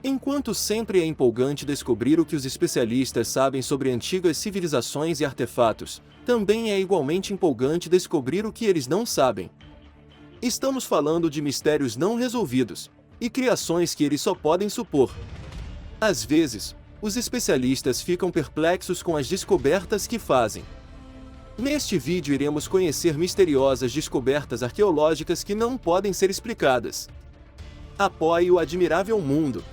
Enquanto sempre é empolgante descobrir o que os especialistas sabem sobre antigas civilizações e artefatos, também é igualmente empolgante descobrir o que eles não sabem. Estamos falando de mistérios não resolvidos, e criações que eles só podem supor. Às vezes, os especialistas ficam perplexos com as descobertas que fazem. Neste vídeo iremos conhecer misteriosas descobertas arqueológicas que não podem ser explicadas. Apoie o admirável mundo.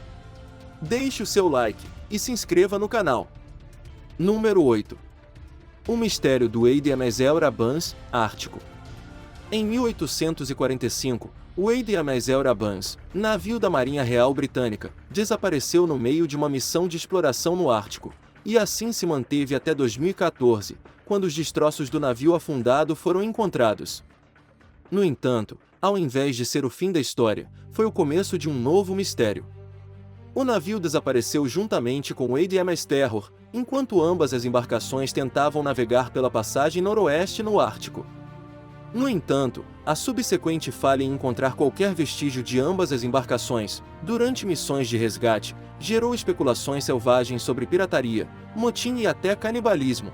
Deixe o seu like e se inscreva no canal. Número 8. O mistério do Wade Amazel Rabans, Ártico. Em 1845, o Wade Amazel Rabans, navio da Marinha Real Britânica, desapareceu no meio de uma missão de exploração no Ártico, e assim se manteve até 2014, quando os destroços do navio afundado foram encontrados. No entanto, ao invés de ser o fim da história, foi o começo de um novo mistério. O navio desapareceu juntamente com o HMS Terror, enquanto ambas as embarcações tentavam navegar pela passagem noroeste no Ártico. No entanto, a subsequente falha em encontrar qualquer vestígio de ambas as embarcações, durante missões de resgate, gerou especulações selvagens sobre pirataria, motim e até canibalismo.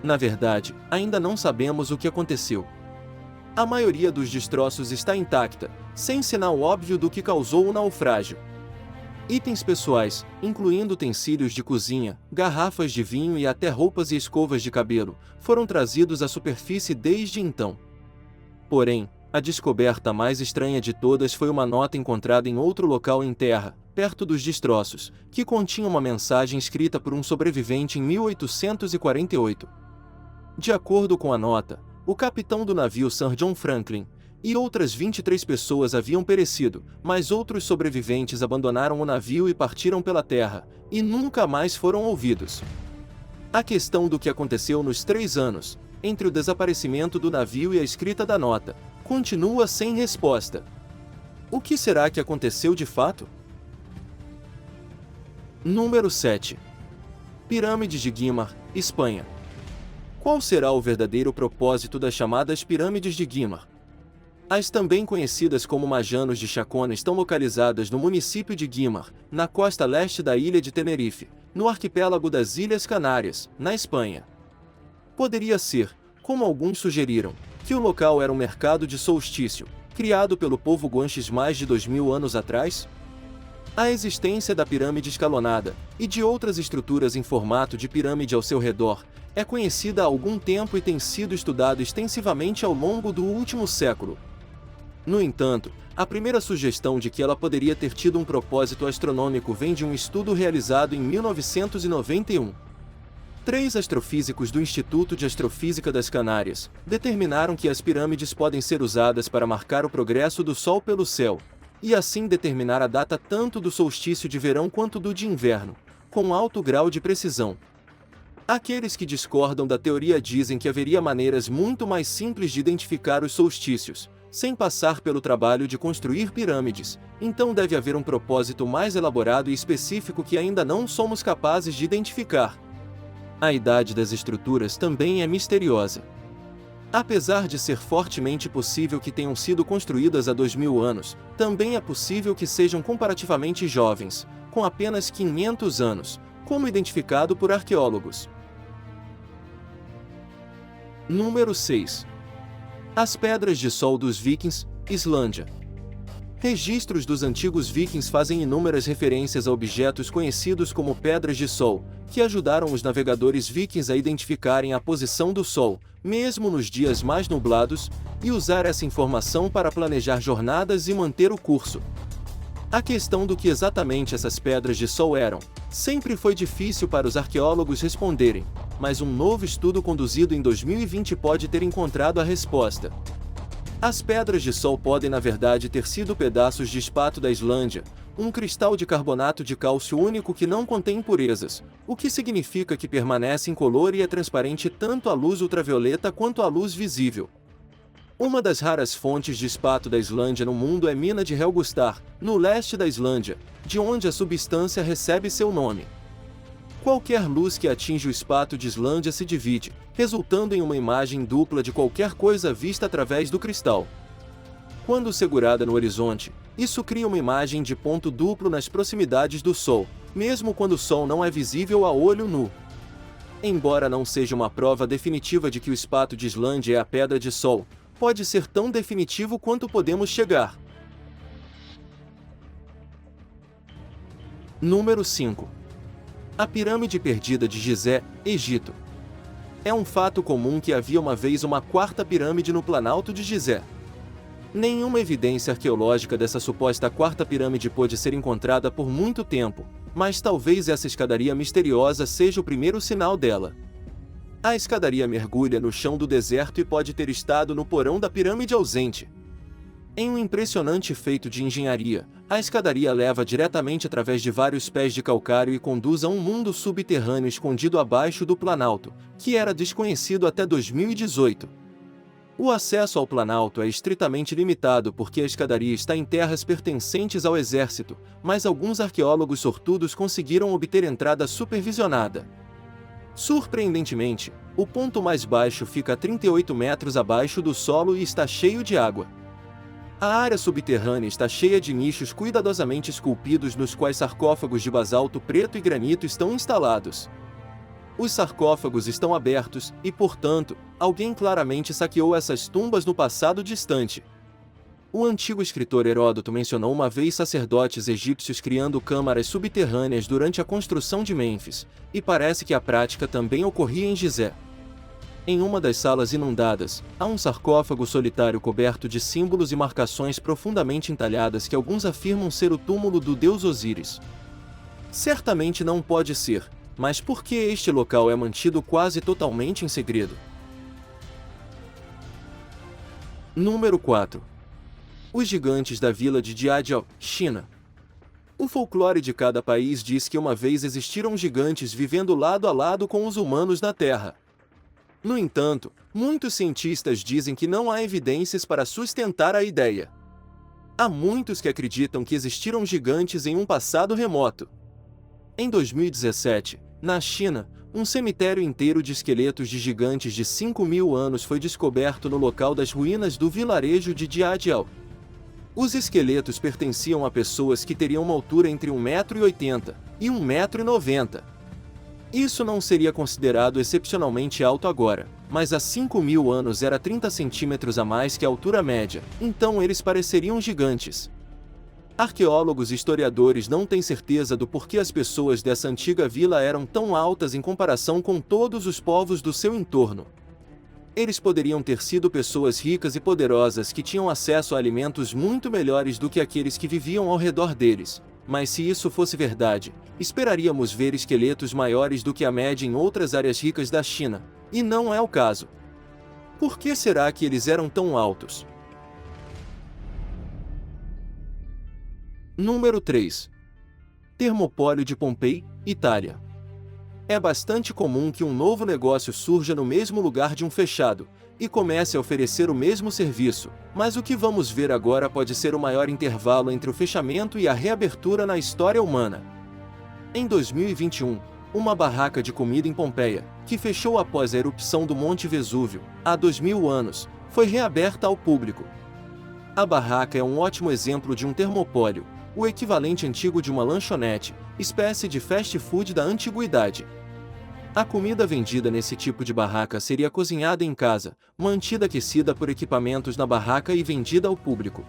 Na verdade, ainda não sabemos o que aconteceu. A maioria dos destroços está intacta, sem sinal óbvio do que causou o naufrágio. Itens pessoais, incluindo utensílios de cozinha, garrafas de vinho e até roupas e escovas de cabelo, foram trazidos à superfície desde então. Porém, a descoberta mais estranha de todas foi uma nota encontrada em outro local em terra, perto dos destroços, que continha uma mensagem escrita por um sobrevivente em 1848. De acordo com a nota, o capitão do navio Sir John Franklin e outras 23 pessoas haviam perecido, mas outros sobreviventes abandonaram o navio e partiram pela terra, e nunca mais foram ouvidos. A questão do que aconteceu nos 3 anos, entre o desaparecimento do navio e a escrita da nota, continua sem resposta. O que será que aconteceu de fato? Número 7. Pirâmides de Guimar, Espanha. Qual será o verdadeiro propósito das chamadas Pirâmides de Guimar? As também conhecidas como Majanos de Chacona estão localizadas no município de Guimar, na costa leste da ilha de Tenerife, no arquipélago das Ilhas Canárias, na Espanha. Poderia ser, como alguns sugeriram, que o local era um mercado de solstício, criado pelo povo guanches mais de 2000 anos atrás? A existência da pirâmide escalonada, e de outras estruturas em formato de pirâmide ao seu redor, é conhecida há algum tempo e tem sido estudado extensivamente ao longo do último século. No entanto, a primeira sugestão de que ela poderia ter tido um propósito astronômico vem de um estudo realizado em 1991. 3 astrofísicos do Instituto de Astrofísica das Canárias determinaram que as pirâmides podem ser usadas para marcar o progresso do Sol pelo céu, e assim determinar a data tanto do solstício de verão quanto do de inverno, com alto grau de precisão. Aqueles que discordam da teoria dizem que haveria maneiras muito mais simples de identificar os solstícios, sem passar pelo trabalho de construir pirâmides, então deve haver um propósito mais elaborado e específico que ainda não somos capazes de identificar. A idade das estruturas também é misteriosa. Apesar de ser fortemente possível que tenham sido construídas há 2000 anos, também é possível que sejam comparativamente jovens, com apenas 500 anos, como identificado por arqueólogos. Número 6. As Pedras de Sol dos Vikings, Islândia. Registros dos antigos vikings fazem inúmeras referências a objetos conhecidos como Pedras de Sol, que ajudaram os navegadores vikings a identificarem a posição do Sol, mesmo nos dias mais nublados, e usar essa informação para planejar jornadas e manter o curso. A questão do que exatamente essas Pedras de Sol eram, sempre foi difícil para os arqueólogos responderem, mas um novo estudo conduzido em 2020 pode ter encontrado a resposta. As Pedras de Sol podem na verdade ter sido pedaços de espato da Islândia, um cristal de carbonato de cálcio único que não contém impurezas, o que significa que permanece incolor e é transparente tanto à luz ultravioleta quanto à luz visível. Uma das raras fontes de espato da Islândia no mundo é Mina de Helgustar, no leste da Islândia, de onde a substância recebe seu nome. Qualquer luz que atinge o espato de Islândia se divide, resultando em uma imagem dupla de qualquer coisa vista através do cristal. Quando segurada no horizonte, Isso cria uma imagem de ponto duplo nas proximidades do Sol, mesmo quando o Sol não é visível a olho nu. Embora não seja uma prova definitiva de que o espato de Islândia é a Pedra de Sol, pode ser tão definitivo quanto podemos chegar. Número 5. A Pirâmide Perdida de Gizé, Egito. É um fato comum que havia uma vez uma quarta pirâmide no Planalto de Gizé. Nenhuma evidência arqueológica dessa suposta quarta pirâmide pôde ser encontrada por muito tempo, mas talvez essa escadaria misteriosa seja o primeiro sinal dela. A escadaria mergulha no chão do deserto e pode ter estado no porão da pirâmide ausente. Em um impressionante feito de engenharia, a escadaria leva diretamente através de vários pés de calcário e conduz a um mundo subterrâneo escondido abaixo do Planalto, que era desconhecido até 2018. O acesso ao Planalto é estritamente limitado porque a escadaria está em terras pertencentes ao exército, mas alguns arqueólogos sortudos conseguiram obter entrada supervisionada. Surpreendentemente, o ponto mais baixo fica a 38 metros abaixo do solo e está cheio de água. A área subterrânea está cheia de nichos cuidadosamente esculpidos nos quais sarcófagos de basalto preto e granito estão instalados. Os sarcófagos estão abertos e, portanto, alguém claramente saqueou essas tumbas no passado distante. O antigo escritor Heródoto mencionou uma vez sacerdotes egípcios criando câmaras subterrâneas durante a construção de Mênfis, e parece que a prática também ocorria em Gizé. Em uma das salas inundadas, há um sarcófago solitário coberto de símbolos e marcações profundamente entalhadas que alguns afirmam ser o túmulo do deus Osíris. Certamente não pode ser, mas por que este local é mantido quase totalmente em segredo? Número 4. Os gigantes da vila de Jiajiao, China. O folclore de cada país diz que uma vez existiram gigantes vivendo lado a lado com os humanos na Terra. No entanto, muitos cientistas dizem que não há evidências para sustentar a ideia. Há muitos que acreditam que existiram gigantes em um passado remoto. Em 2017, na China, um cemitério inteiro de esqueletos de gigantes de 5.000 anos foi descoberto no local das ruínas do vilarejo de Jiajiao. Os esqueletos pertenciam a pessoas que teriam uma altura entre 1,80 m e 1,90 m. Isso não seria considerado excepcionalmente alto agora, mas há 5.000 anos era 30 centímetros a mais que a altura média, então eles pareceriam gigantes. Arqueólogos e historiadores não têm certeza do porquê as pessoas dessa antiga vila eram tão altas em comparação com todos os povos do seu entorno. Eles poderiam ter sido pessoas ricas e poderosas que tinham acesso a alimentos muito melhores do que aqueles que viviam ao redor deles. Mas se isso fosse verdade, esperaríamos ver esqueletos maiores do que a média em outras áreas ricas da China, e não é o caso. Por que será que eles eram tão altos? Número 3. Termopólio de Pompei, Itália. É bastante comum que um novo negócio surja no mesmo lugar de um fechado, e comece a oferecer o mesmo serviço, mas o que vamos ver agora pode ser o maior intervalo entre o fechamento e a reabertura na história humana. Em 2021, uma barraca de comida em Pompeia, que fechou após a erupção do Monte Vesúvio, há 2.000 anos, foi reaberta ao público. A barraca é um ótimo exemplo de um termopólio, o equivalente antigo de uma lanchonete, espécie de fast food da antiguidade. A comida vendida nesse tipo de barraca seria cozinhada em casa, mantida aquecida por equipamentos na barraca e vendida ao público.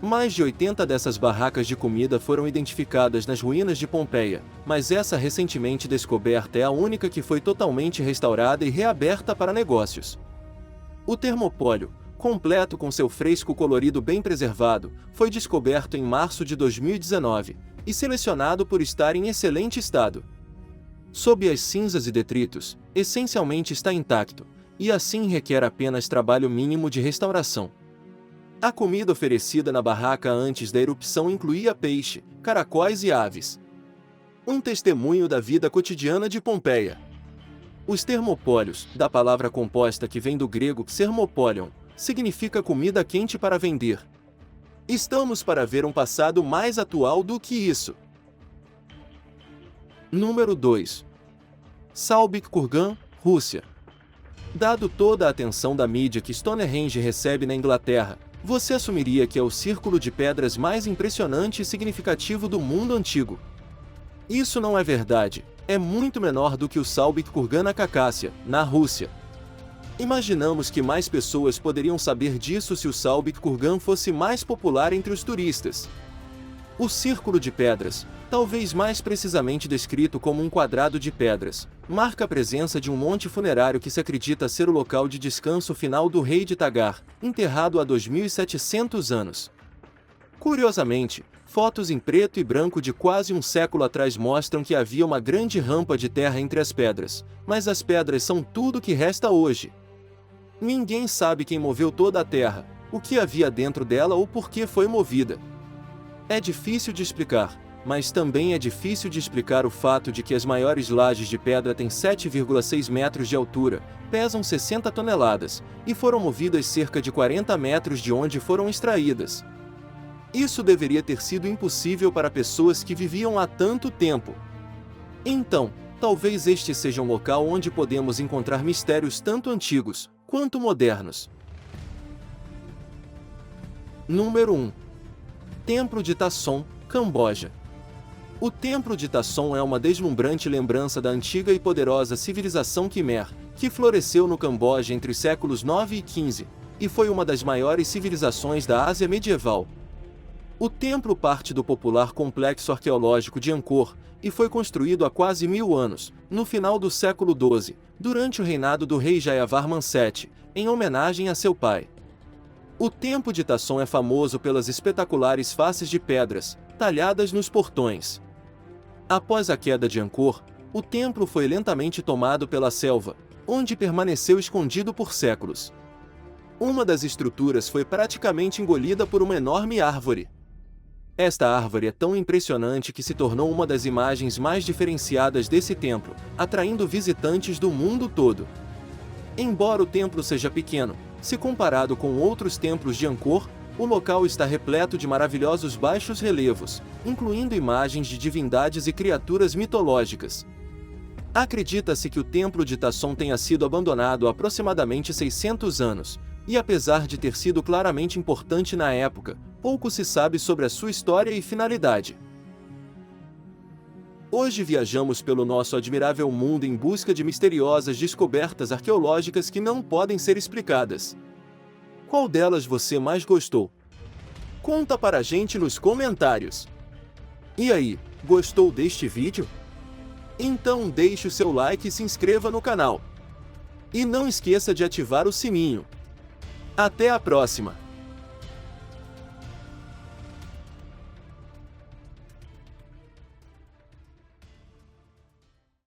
Mais de 80 dessas barracas de comida foram identificadas nas ruínas de Pompeia, mas essa recentemente descoberta é a única que foi totalmente restaurada e reaberta para negócios. O termopólio, completo com seu fresco colorido bem preservado, foi descoberto em março de 2019, e selecionado por estar em excelente estado. Sob as cinzas e detritos, essencialmente está intacto, e assim requer apenas trabalho mínimo de restauração. A comida oferecida na barraca antes da erupção incluía peixe, caracóis e aves. Um testemunho da vida cotidiana de Pompeia. Os termopólios, da palavra composta que vem do grego thermopolion, significa comida quente para vender. Estamos para ver um passado mais atual do que isso. Número 2. Salbik Kurgan, Rússia. Dado toda a atenção da mídia que Stonehenge recebe na Inglaterra, você assumiria que é o círculo de pedras mais impressionante e significativo do mundo antigo. Isso não é verdade, é muito menor do que o Salbyk Kurgan na Cacácia, na Rússia. Imaginamos que mais pessoas poderiam saber disso se o Salbyk Kurgan fosse mais popular entre os turistas. O Círculo de Pedras, talvez mais precisamente descrito como um quadrado de pedras, marca a presença de um monte funerário que se acredita ser o local de descanso final do rei de Tagar, enterrado há 2700 anos. Curiosamente, fotos em preto e branco de quase um século atrás mostram que havia uma grande rampa de terra entre as pedras, mas as pedras são tudo que resta hoje. Ninguém sabe quem moveu toda a terra, o que havia dentro dela ou por que foi movida. É difícil de explicar, mas também é difícil de explicar o fato de que as maiores lajes de pedra têm 7,6 metros de altura, pesam 60 toneladas, e foram movidas cerca de 40 metros de onde foram extraídas. Isso deveria ter sido impossível para pessoas que viviam há tanto tempo. Então, talvez este seja um local onde podemos encontrar mistérios tanto antigos quanto modernos. Número 1. Templo de Tasson, Camboja. O Templo de Tasson é uma deslumbrante lembrança da antiga e poderosa civilização Khmer, que floresceu no Camboja entre os séculos 9 e 15, e foi uma das maiores civilizações da Ásia medieval. O templo parte do popular complexo arqueológico de Angkor, e foi construído há quase 1000 anos, no final do século XII, durante o reinado do rei Jayavarman VII, em homenagem a seu pai. O Templo de Tasson é famoso pelas espetaculares faces de pedras, talhadas nos portões. Após a queda de Angkor, o templo foi lentamente tomado pela selva, onde permaneceu escondido por séculos. Uma das estruturas foi praticamente engolida por uma enorme árvore. Esta árvore é tão impressionante que se tornou uma das imagens mais diferenciadas desse templo, atraindo visitantes do mundo todo. Embora o templo seja pequeno, se comparado com outros templos de Angkor, o local está repleto de maravilhosos baixos relevos, incluindo imagens de divindades e criaturas mitológicas. Acredita-se que o Templo de Tasson tenha sido abandonado há aproximadamente 600 anos, e apesar de ter sido claramente importante na época, pouco se sabe sobre a sua história e finalidade. Hoje viajamos pelo nosso admirável mundo em busca de misteriosas descobertas arqueológicas que não podem ser explicadas. Qual delas você mais gostou? Conta para a gente nos comentários. E aí, gostou deste vídeo? Então deixe o seu like e se inscreva no canal. E não esqueça de ativar o sininho. Até a próxima!